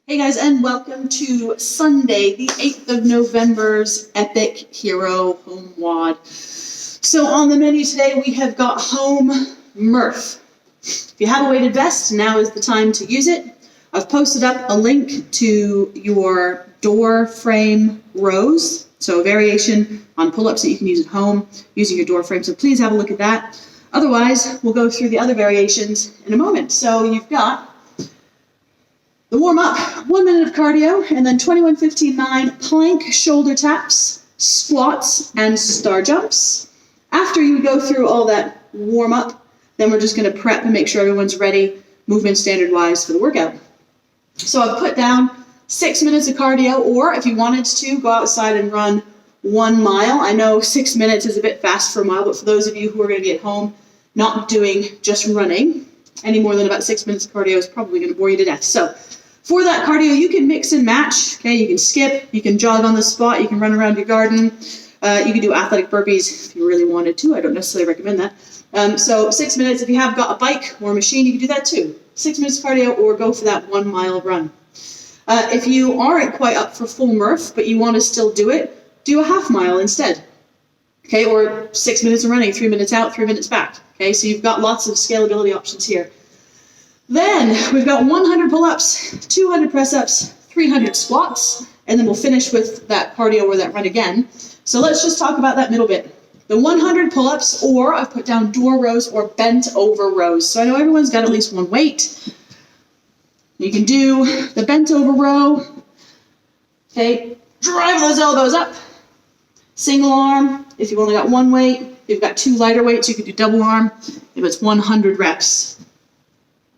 Hey guys, and welcome to Sunday, the 8th of November's Epic Hero Home WOD. So on the menu today, we have got Home Murph. If you have a weighted vest, now is the time to use it. I've posted up a link to your door frame rows, so a variation on pull-ups that you can use at home using your door frame, so please have a look at that. Otherwise, we'll go through the other variations in a moment. So you've got the warm-up, 1 minute of cardio, and then 21-15-9 plank shoulder taps, squats, and star jumps. After you go through all that warm-up, then we're just going to prep and make sure everyone's ready, movement standard-wise, for the workout. So I've put down 6 minutes of cardio, or if you wanted to, go outside and run 1 mile. I know 6 minutes is a bit fast for a mile, but for those of you who are going to be at home not doing just running, any more than about 6 minutes of cardio is probably going to bore you to death. So for that cardio, you can mix and match. Okay, you can skip, you can jog on the spot, you can run around your garden, you can do athletic burpees if you really wanted to. I don't necessarily recommend that. So 6 minutes, if you have got a bike or a machine, you can do that too. 6 minutes of cardio, or go for that 1 mile run. If you aren't quite up for full Murph, but you want to still do it, do a half mile instead. Okay, or 6 minutes of running, 3 minutes out, 3 minutes back. Okay, so you've got lots of scalability options here. Then we've got 100 pull-ups, 200 press-ups, 300 squats, and then we'll finish with that cardio or that run again. So let's just talk about that middle bit. The 100 pull-ups, or I've put down door rows or bent over rows. So I know everyone's got at least one weight. You can do the bent over row. Okay, drive those elbows up. Single arm, if you've only got one weight. If you've got 2 lighter weights, you can do double arm if it's 100 reps.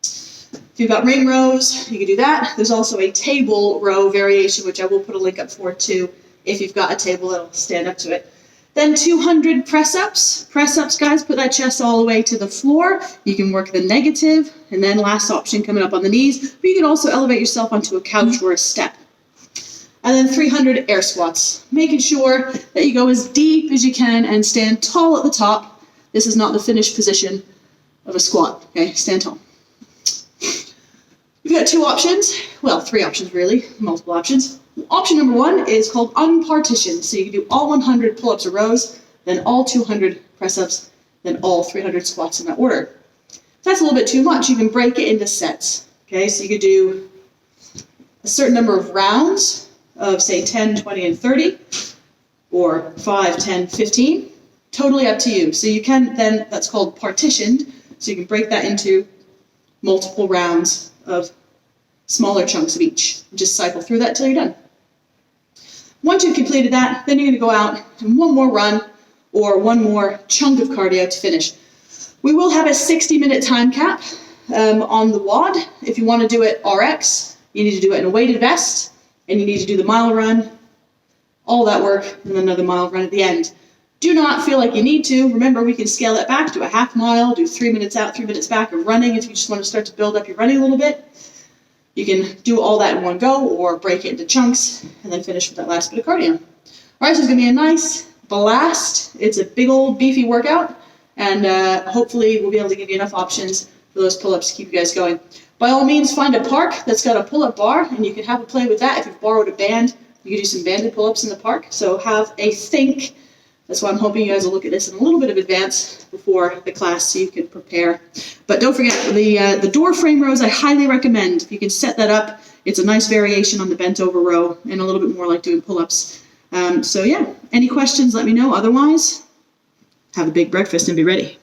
If you've got ring rows, you can do that. There's also a table row variation, which I will put a link up for too, if you've got a table that'll stand up to it. Then 200 press-ups. Press-ups, guys, put that chest all the way to the floor. You can work the negative, and then last option coming up on the knees, but you can also elevate yourself onto a couch or a step. And then 300 air squats, making sure that you go as deep as you can and stand tall at the top. This is not the finished position of a squat, okay? Stand tall. We've got 2 options, well, 3 options really, multiple options. Option number 1 is called unpartitioned. So you can do all 100 pull-ups or rows, then all 200 press-ups, then all 300 squats in that order. If that's a little bit too much, you can break it into sets. Okay, so you could do a certain number of rounds of say 10, 20, and 30, or 5, 10, 15. Totally up to you. So you can then, that's called partitioned, so you can break that into multiple rounds of smaller chunks of each. Just cycle through that till you're done. Once you've completed that, then you're going to go out and 1 more run or 1 more chunk of cardio to finish. We will have a 60-minute time cap on the WOD. If you want to do it RX, you need to do it in a weighted vest, and you need to do the mile run, all that work, and then another mile run at the end. Do not feel like you need to. Remember, we can scale that back to a half mile, do 3 minutes out, 3 minutes back of running if you just want to start to build up your running a little bit. You can do all that in one go or break it into chunks and then finish with that last bit of cardio. All right, so it's going to be a nice blast. It's a big old beefy workout, and hopefully we'll be able to give you enough options for those pull-ups to keep you guys going. By all means, find a park that's got a pull-up bar, and you can have a play with that. If you've borrowed a band, you can do some banded pull-ups in the park. So have a think. That's why I'm hoping you guys will look at this in a little bit of advance before the class so you can prepare. But don't forget, the door frame rows I highly recommend. If you can set that up, it's a nice variation on the bent over row and a little bit more like doing pull-ups. So yeah, any questions, let me know. Otherwise, have a big breakfast and be ready.